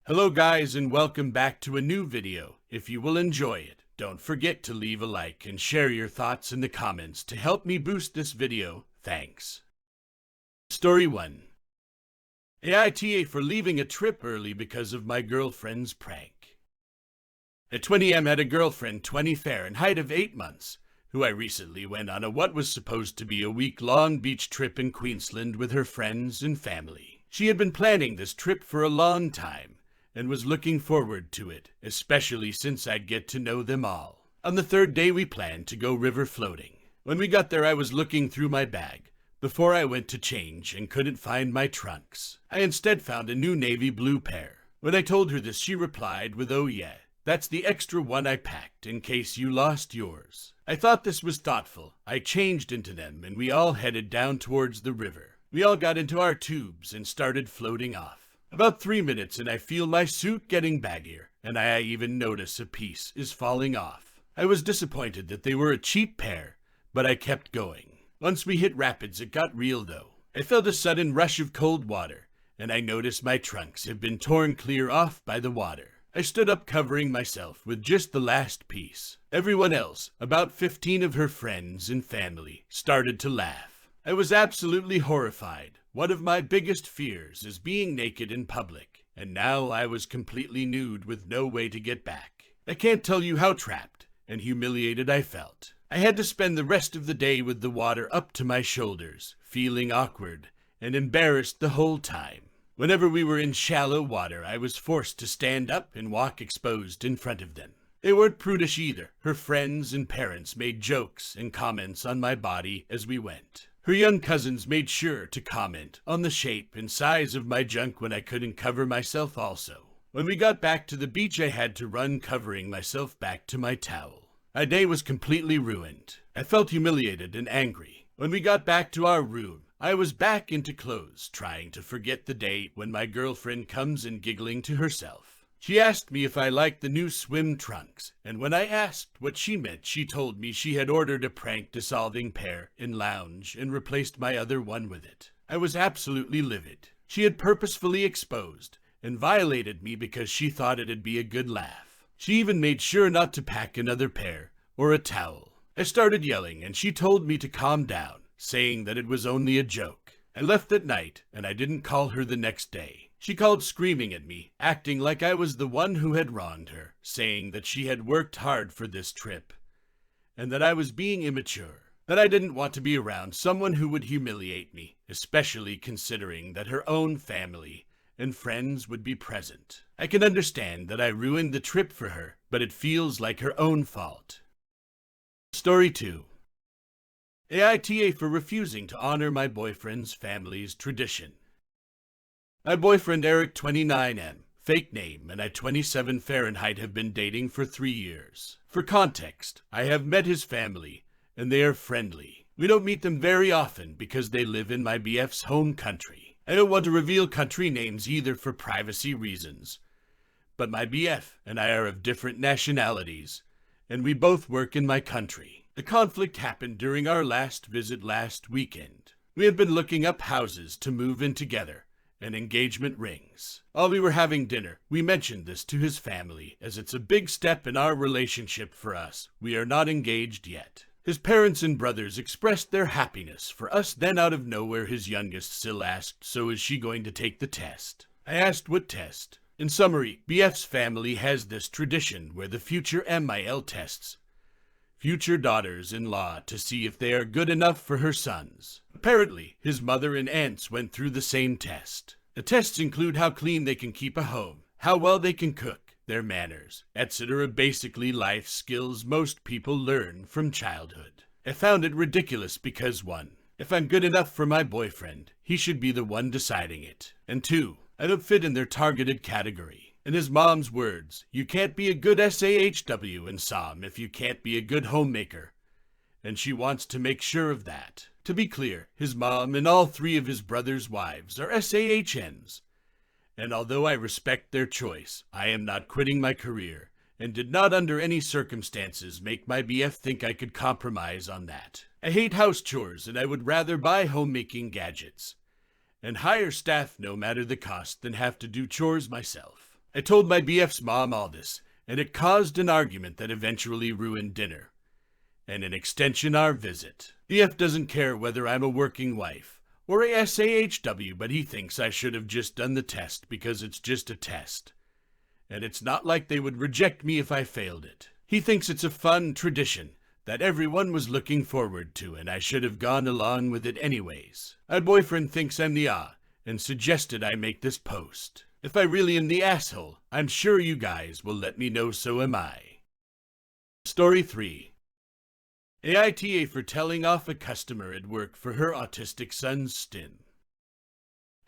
Hello guys and welcome back to a new video. If you will enjoy it, don't forget to leave a like and share your thoughts in the comments to help me boost this video. Thanks. Story 1. AITA for leaving a trip early because of my girlfriend's prank. At 20 I had a girlfriend 20 Fahrenheit of 8 months, who I recently went on what was supposed to be a week-long beach trip in Queensland with her friends and family. She had been planning this trip for a long time, and was looking forward to it, especially since I'd get to know them all. On the third day we planned to go river floating. When we got there I was looking through my bag before I went to change and couldn't find my trunks. I instead found a new navy blue pair. When I told her this she replied with, "Oh yeah, that's the extra one I packed in case you lost yours." I thought this was thoughtful. I changed into them and we all headed down towards the river. We all got into our tubes and started floating off. About 3 minutes and I feel my suit getting baggier, and I even notice a piece is falling off. I was disappointed that they were a cheap pair, but I kept going. Once we hit rapids it got real though. I felt a sudden rush of cold water, and I noticed my trunks have been torn clear off by the water. I stood up covering myself with just the last piece. Everyone else, about 15 of her friends and family, started to laugh. I was absolutely horrified. One of my biggest fears is being naked in public, and now I was completely nude with no way to get back. I can't tell you how trapped and humiliated I felt. I had to spend the rest of the day with the water up to my shoulders, feeling awkward and embarrassed the whole time. Whenever we were in shallow water, I was forced to stand up and walk exposed in front of them. They weren't prudish either. Her friends and parents made jokes and comments on my body as we went. Her young cousins made sure to comment on the shape and size of my junk when I couldn't cover myself also. When we got back to the beach I had to run covering myself back to my towel. My day was completely ruined. I felt humiliated and angry. When we got back to our room, I was back into clothes, trying to forget the day when my girlfriend comes in giggling to herself. She asked me if I liked the new swim trunks, and when I asked what she meant, she told me she had ordered a prank dissolving pair in lounge and replaced my other one with it. I was absolutely livid. She had purposefully exposed and violated me because she thought it'd be a good laugh. She even made sure not to pack another pair or a towel. I started yelling and she told me to calm down, saying that it was only a joke. I left that night and I didn't call her the next day. She called screaming at me, acting like I was the one who had wronged her, saying that she had worked hard for this trip, and that I was being immature, that I didn't want to be around someone who would humiliate me, especially considering that her own family and friends would be present. I can understand that I ruined the trip for her, but it feels like her own fault. Story 2. AITA for refusing to honor my boyfriend's family's tradition. My boyfriend Eric 29M, fake name, and I 27 Fahrenheit have been dating for 3 years. For context, I have met his family, and they are friendly. We don't meet them very often because they live in my BF's home country. I don't want to reveal country names either for privacy reasons, but my BF and I are of different nationalities, and we both work in my country. The conflict happened during our last visit last weekend. We had been looking up houses to move in together, and engagement rings. While we were having dinner, we mentioned this to his family, as it's a big step in our relationship for us. We are not engaged yet. His parents and brothers expressed their happiness for us, then out of nowhere his youngest still asked, "So is she going to take the test?" I asked what test. In summary, BF's family has this tradition where the future MIL tests future daughters-in-law to see if they are good enough for her sons. Apparently, his mother and aunts went through the same test. The tests include how clean they can keep a home, how well they can cook, their manners, etc. Basically life skills most people learn from childhood. I found it ridiculous because 1. If I'm good enough for my boyfriend, he should be the one deciding it. And 2. I don't fit in their targeted category. In his mom's words, you can't be a good SAHW in SOM if you can't be a good homemaker. And she wants to make sure of that. To be clear, his mom and all 3 of his brothers' wives are SAHNs. And although I respect their choice, I am not quitting my career, and did not under any circumstances make my BF think I could compromise on that. I hate house chores and I would rather buy homemaking gadgets and hire staff no matter the cost than have to do chores myself. I told my BF's mom all this, and it caused an argument that eventually ruined dinner. And an extension our visit. BF doesn't care whether I'm a working wife or a SAHW, but he thinks I should have just done the test because it's just a test. And it's not like they would reject me if I failed it. He thinks it's a fun tradition that everyone was looking forward to, and I should have gone along with it anyways. My boyfriend thinks I'm the and suggested I make this post. If I really am the asshole, I'm sure you guys will let me know, so am I. Story 3. AITA for telling off a customer at work for her autistic son's stin.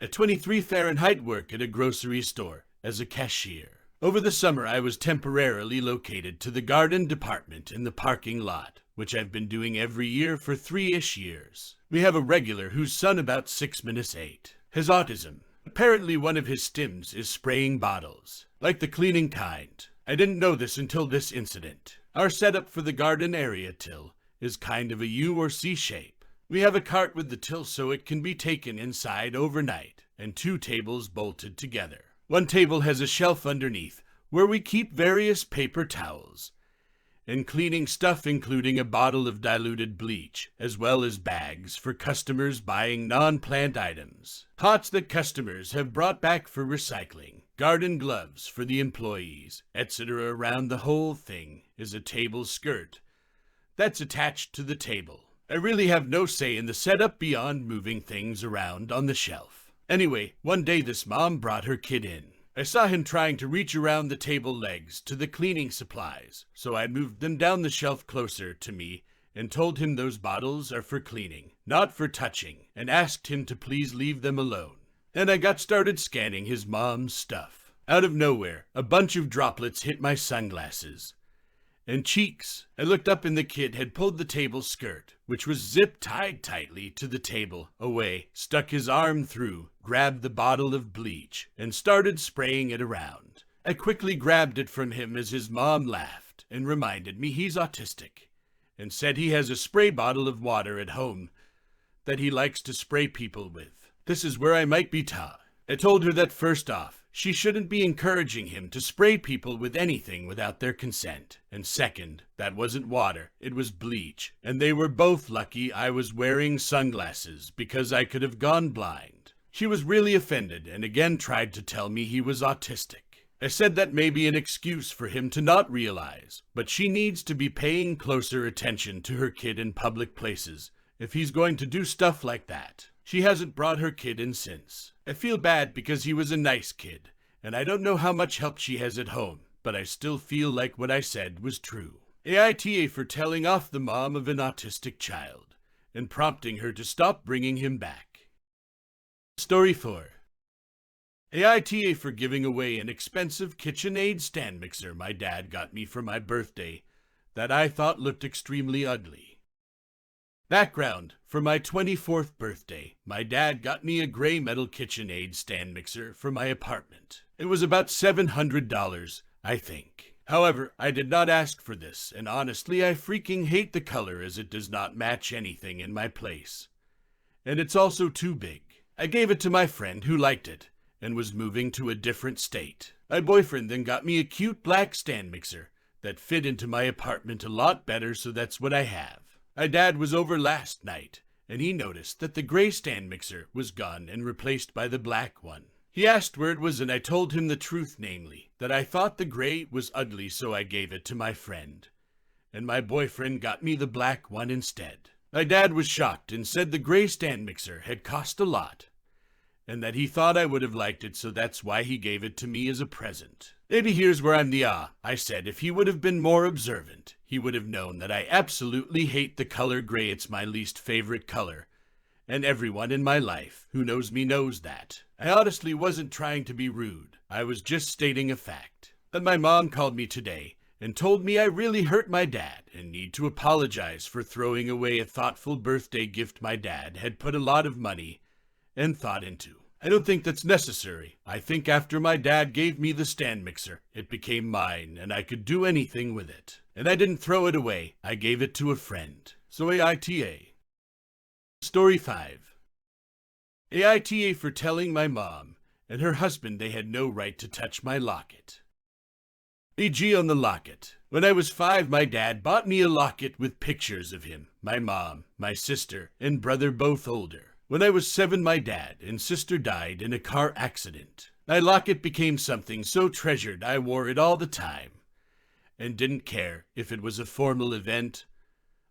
At 23 Fahrenheit, work at a grocery store as a cashier. Over the summer, I was temporarily located to the garden department in the parking lot, which I've been doing every year for 3-ish years. We have a regular whose son, about 6-8, has autism. Apparently one of his stims is spraying bottles, like the cleaning kind. I didn't know this until this incident. Our setup for the garden area till is kind of a U or C shape. We have a cart with the till so it can be taken inside overnight, and 2 tables bolted together. One table has a shelf underneath where we keep various paper towels and cleaning stuff, including a bottle of diluted bleach, as well as bags for customers buying non-plant items, pots that customers have brought back for recycling, garden gloves for the employees, etc. Around the whole thing is a table skirt that's attached to the table. I really have no say in the setup beyond moving things around on the shelf. Anyway, one day this mom brought her kid in. I saw him trying to reach around the table legs to the cleaning supplies, so I moved them down the shelf closer to me and told him those bottles are for cleaning, not for touching, and asked him to please leave them alone. And I got started scanning his mom's stuff. Out of nowhere, a bunch of droplets hit my sunglasses and cheeks. I looked up and the kid had pulled the table skirt, which was zip-tied tightly to the table, away, stuck his arm through, grabbed the bottle of bleach, and started spraying it around. I quickly grabbed it from him as his mom laughed and reminded me he's autistic, and said he has a spray bottle of water at home that he likes to spray people with. This is where I might be taught. I told her that first off, she shouldn't be encouraging him to spray people with anything without their consent. And second, that wasn't water, it was bleach. And they were both lucky I was wearing sunglasses because I could have gone blind. She was really offended and again tried to tell me he was autistic. I said that may be an excuse for him to not realize, but she needs to be paying closer attention to her kid in public places if he's going to do stuff like that. She hasn't brought her kid in since. I feel bad because he was a nice kid, and I don't know how much help she has at home, but I still feel like what I said was true. AITA for telling off the mom of an autistic child and prompting her to stop bringing him back. Story 4. AITA for giving away an expensive KitchenAid stand mixer my dad got me for my birthday that I thought looked extremely ugly. Background: for my 24th birthday, my dad got me a gray metal KitchenAid stand mixer for my apartment. It was about $700, I think. However, I did not ask for this, and honestly I freaking hate the color as it does not match anything in my place. And it's also too big. I gave it to my friend who liked it and was moving to a different state. My boyfriend then got me a cute black stand mixer that fit into my apartment a lot better, so that's what I have. My dad was over last night, and he noticed that the gray stand mixer was gone and replaced by the black one. He asked where it was, and I told him the truth, namely, that I thought the gray was ugly, so I gave it to my friend. And my boyfriend got me the black one instead. My dad was shocked and said the gray stand mixer had cost a lot, and that he thought I would have liked it, so that's why he gave it to me as a present. Maybe here's where I'm the I said if he would have been more observant, he would have known that I absolutely hate the color gray. It's my least favorite color, and everyone in my life who knows me knows that. I honestly wasn't trying to be rude. I was just stating a fact. Then my mom called me today and told me I really hurt my dad and need to apologize for throwing away a thoughtful birthday gift my dad had put a lot of money and thought into. I don't think that's necessary. I think after my dad gave me the stand mixer, it became mine and I could do anything with it. And I didn't throw it away. I gave it to a friend. So AITA. Story 5. AITA for telling my mom and her husband, they had no right to touch my locket. E.g. on the locket. When I was 5, my dad bought me a locket with pictures of him, my mom, my sister, and brother, both older. When I was 7, my dad and sister died in a car accident. My locket became something so treasured I wore it all the time, and didn't care if it was a formal event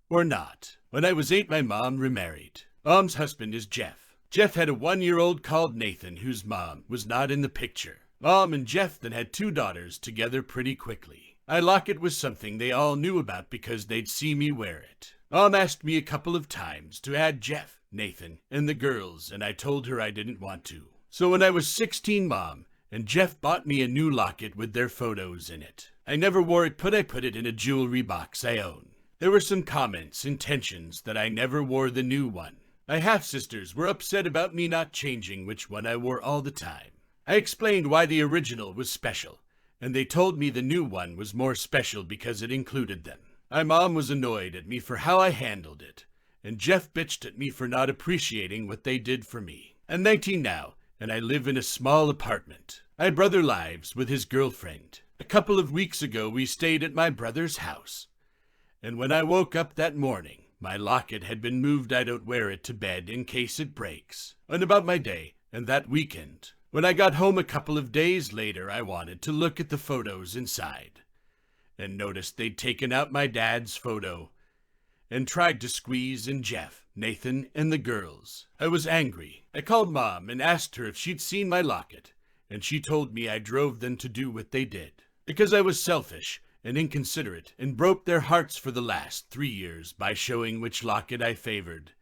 or not. When I was 8, my mom remarried. Mom's husband is Jeff. Jeff had a 1-year-old called Nathan, whose mom was not in the picture. Mom and Jeff then had 2 daughters together pretty quickly. My locket was something they all knew about because they'd see me wear it. Mom asked me a couple of times to add Jeff, Nathan, and the girls, and I told her I didn't want to. So when I was 16, Mom and Jeff bought me a new locket with their photos in it. I never wore it, but I put it in a jewelry box I own. There were some comments and tensions that I never wore the new one. My half-sisters were upset about me not changing which one I wore all the time. I explained why the original was special, and they told me the new one was more special because it included them. My mom was annoyed at me for how I handled it, and Jeff bitched at me for not appreciating what they did for me. I'm 19 now, and I live in a small apartment. My brother lives with his girlfriend. A couple of weeks ago, we stayed at my brother's house, and when I woke up that morning, my locket had been moved. I don't wear it to bed in case it breaks. And about my day and that weekend, when I got home a couple of days later, I wanted to look at the photos inside and noticed they'd taken out my dad's photo and tried to squeeze in Jeff, Nathan, and the girls. I was angry. I called Mom and asked her if she'd seen my locket, and she told me I drove them to do what they did because I was selfish and inconsiderate and broke their hearts for the last 3 years by showing which locket I favored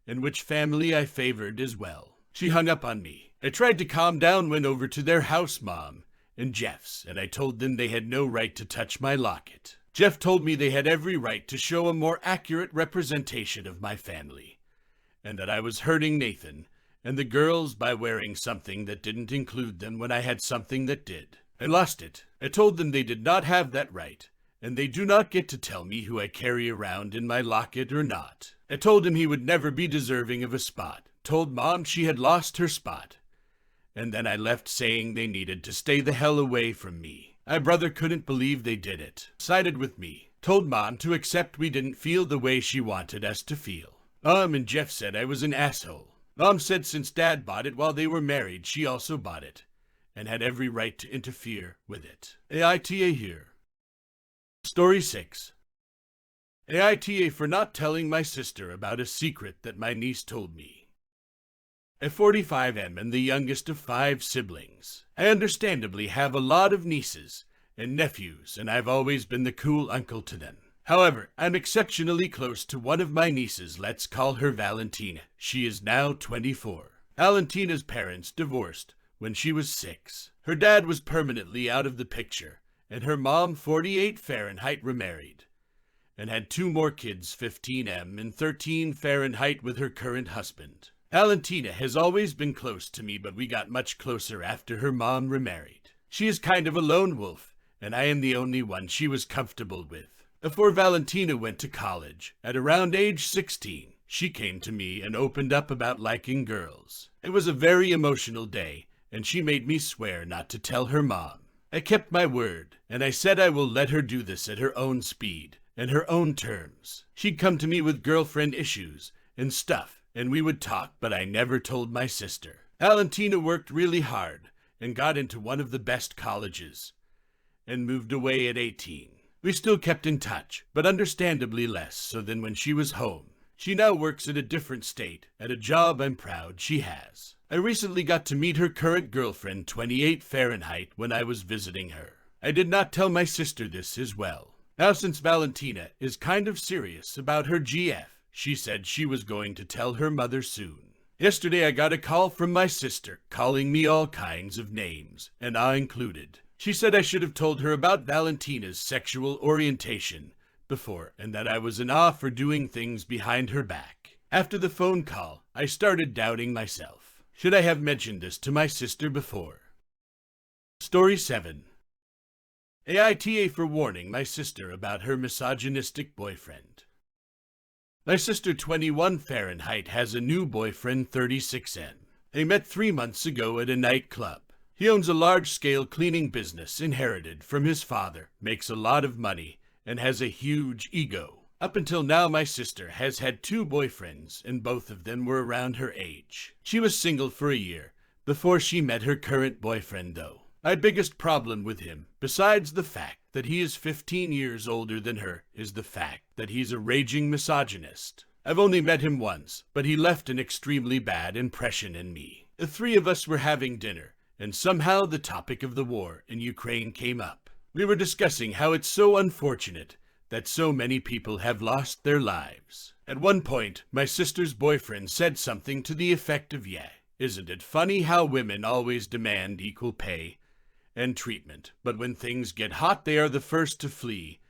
and which family I favored as well. She hung up on me. I tried to calm down, went over to their house, Mom and Jeff's, and I told them they had no right to touch my locket. Jeff told me they had every right to show a more accurate representation of my family, and that I was hurting Nathan and the girls by wearing something that didn't include them when I had something that did. I lost it. I told them they did not have that right, and they do not get to tell me who I carry around in my locket or not. I told him he would never be deserving of a spot. Told Mom she had lost her spot. And then I left saying they needed to stay the hell away from me. My brother couldn't believe they did it. Sided with me. Told Mom to accept we didn't feel the way she wanted us to feel. Mom and Jeff said I was an asshole. Mom said since Dad bought it while they were married, she also bought it and had every right to interfere with it. AITA here. Story 6. AITA for not telling my sister about a secret that my niece told me. At 45, am and the youngest of 5 siblings. I understandably have a lot of nieces and nephews, and I've always been the cool uncle to them. However, I'm exceptionally close to one of my nieces. Let's call her Valentina. She is now 24. Valentina's parents divorced when she was 6. Her dad was permanently out of the picture, and her mom, 48 Fahrenheit, remarried and had 2 more kids, 15 and 13 Fahrenheit, with her current husband. Valentina has always been close to me, but we got much closer after her mom remarried. She is kind of a lone wolf, and I am the only one she was comfortable with. Before Valentina went to college, at around age 16, she came to me and opened up about liking girls. It was a very emotional day, and she made me swear not to tell her mom. I kept my word, and I said I will let her do this at her own speed and her own terms. She'd come to me with girlfriend issues and stuff, and we would talk, but I never told my sister. Valentina worked really hard and got into one of the best colleges and moved away at 18. We still kept in touch, but understandably less so than when she was home. She now works in a different state at a job I'm proud she has. I recently got to meet her current girlfriend, 28 Fahrenheit, when I was visiting her. I did not tell my sister this as well. Now, since Valentina is kind of serious about her GF, she said she was going to tell her mother soon. Yesterday I got a call from my sister calling me all kinds of names, and I included. She said I should have told her about Valentina's sexual orientation before, and that I was an off for doing things behind her back. After the phone call, I started doubting myself. Should I have mentioned this to my sister before? Story 7. AITA for warning my sister about her misogynistic boyfriend. My sister, 21 Fahrenheit, has a new boyfriend, 36 N. They met 3 months ago at a nightclub. He owns a large-scale cleaning business inherited from his father, makes a lot of money, and has a huge ego. Up until now, my sister has had 2 boyfriends, and both of them were around her age. She was single for a year before she met her current boyfriend, though. My biggest problem with him, besides the fact that he is 15 years older than her, is the fact that he's a raging misogynist. I've only met him once, but he left an extremely bad impression in me. The 3 of us were having dinner, and somehow the topic of the war in Ukraine came up. We were discussing how it's so unfortunate that so many people have lost their lives. At one point, my sister's boyfriend said something to the effect of, "Yeah, isn't it funny how women always demand equal pay and treatment, but when things get hot they are the first to flee,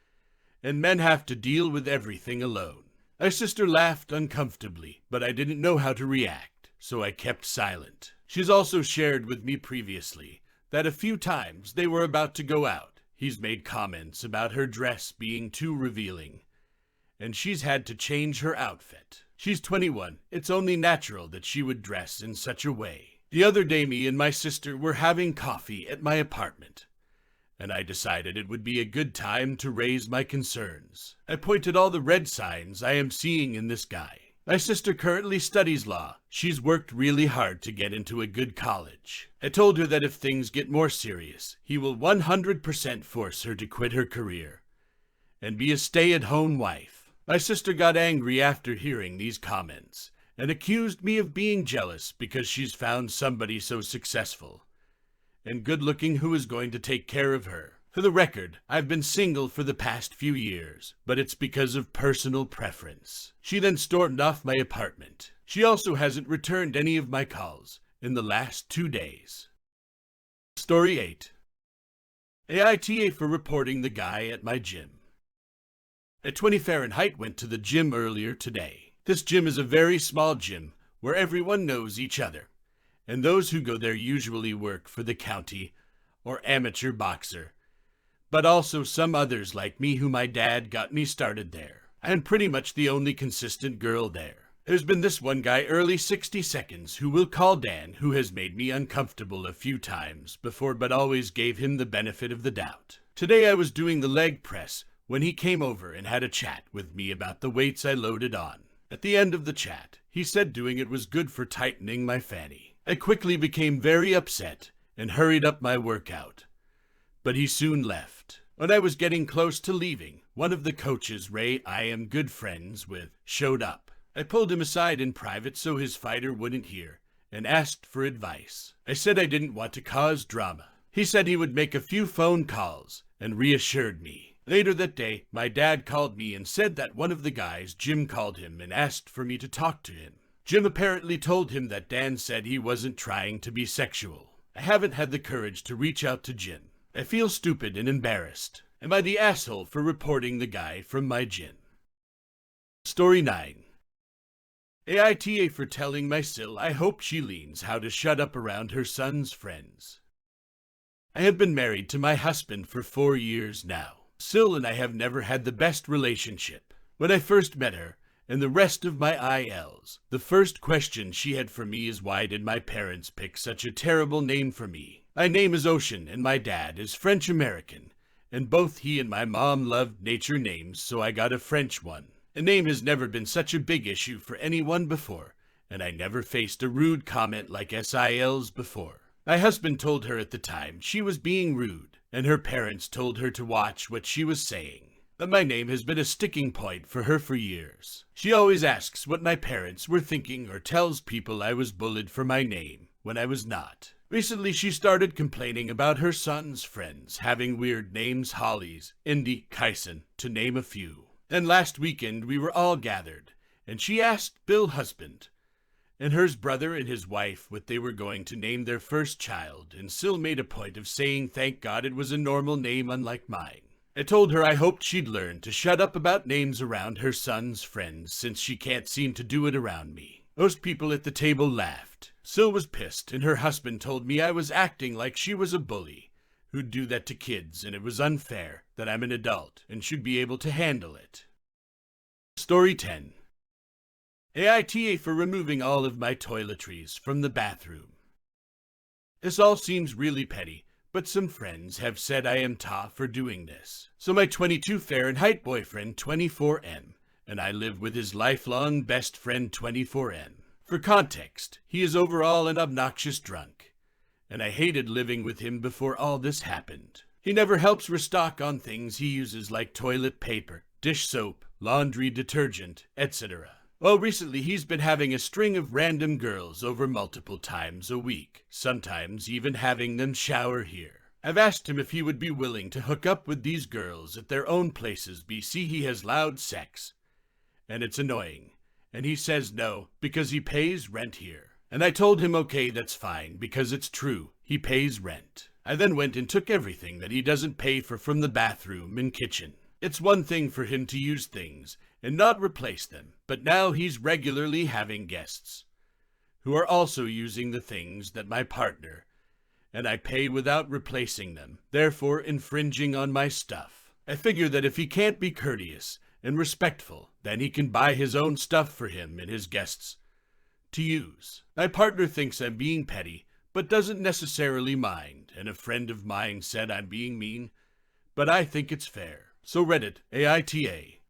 and men have to deal with everything alone." My sister laughed uncomfortably, but I didn't know how to react, so I kept silent. She's also shared with me previously that a few times they were about to go out, he's made comments about her dress being too revealing, and she's had to change her outfit. She's 21. It's only natural that she would dress in such a way. The other day, me and my sister were having coffee at my apartment, and I decided it would be a good time to raise my concerns. I pointed all the red signs I am seeing in this guy. My sister currently studies law. She's worked really hard to get into a good college. I told her that if things get more serious, he will 100% force her to quit her career and be a stay-at-home wife. My sister got angry after hearing these comments and accused me of being jealous because she's found somebody so successful and good-looking who is going to take care of her. For the record, I've been single for the past few years, but it's because of personal preference. She then stormed off my apartment. She also hasn't returned any of my calls in the last 2 days. Story 8. AITA for reporting the guy at my gym. At 20 Fahrenheit went to the gym earlier today. This gym is a very small gym where everyone knows each other, and those who go there usually work for the county or amateur boxer, but also some others like me who my dad got me started there. I'm pretty much the only consistent girl there. There's been this one guy early 60 seconds who we'll call Dan, who has made me uncomfortable a few times before, but always gave him the benefit of the doubt. Today I was doing the leg press when he came over and had a chat with me about the weights I loaded on. At the end of the chat, he said doing it was good for tightening my fanny. I quickly became very upset and hurried up my workout, but he soon left. When I was getting close to leaving, one of the coaches Ray I am good friends with showed up. I pulled him aside in private so his fighter wouldn't hear and asked for advice. I said I didn't want to cause drama. He said he would make a few phone calls and reassured me. Later that day, my dad called me and said that one of the guys, Jim, called him and asked for me to talk to him. Jim apparently told him that Dan said he wasn't trying to be sexual. I haven't had the courage to reach out to Jim. I feel stupid and embarrassed. Am I the asshole for reporting the guy from my gym? Story 9. AITA for telling my Sil I hope she learns how to shut up around her son's friends. I have been married to my husband for 4 years now. Sil and I have never had the best relationship. When I first met her, and the rest of my ILs, the first question she had for me is, why did my parents pick such a terrible name for me? My name is Ocean and my dad is French-American, and both he and my mom loved nature names, so I got a French one. A name has never been such a big issue for anyone before, and I never faced a rude comment like SILs before. My husband told her at the time she was being rude, and her parents told her to watch what she was saying. But my name has been a sticking point for her for years. She always asks what my parents were thinking or tells people I was bullied for my name when I was not. Recently, she started complaining about her son's friends having weird names, Hollies, Indy, Kyson, to name a few. Then last weekend, we were all gathered, and she asked Bill husband and hers brother and his wife what they were going to name their first child, and Sil made a point of saying thank God it was a normal name unlike mine. I told her I hoped she'd learn to shut up about names around her son's friends, since she can't seem to do it around me. Most people at the table laughed. Sil was pissed, and her husband told me I was acting like she was a bully who'd do that to kids, and it was unfair, that I'm an adult and should be able to handle it. Story 10. AITA for removing all of my toiletries from the bathroom. This all seems really petty, but some friends have said I am tough for doing this. So my 22 Fahrenheit boyfriend 24N, and I live with his lifelong best friend 24N. For context, he is overall an obnoxious drunk, and I hated living with him before all this happened. He never helps restock on things he uses like toilet paper, dish soap, laundry detergent, etc. Well, recently he's been having a string of random girls over multiple times a week, sometimes even having them shower here. I've asked him if he would be willing to hook up with these girls at their own places BC he has loud sex, and it's annoying. And he says no, because he pays rent here. And I told him okay, that's fine, because it's true, he pays rent. I then went and took everything that he doesn't pay for from the bathroom and kitchen. It's one thing for him to use things and not replace them, but now he's regularly having guests who are also using the things that my partner, and I pay without replacing them, therefore infringing on my stuff. I figure that if he can't be courteous and respectful, then he can buy his own stuff for him and his guests to use. My partner thinks I'm being petty, but doesn't necessarily mind, and a friend of mine said I'm being mean, but I think it's fair. So Reddit, AITA,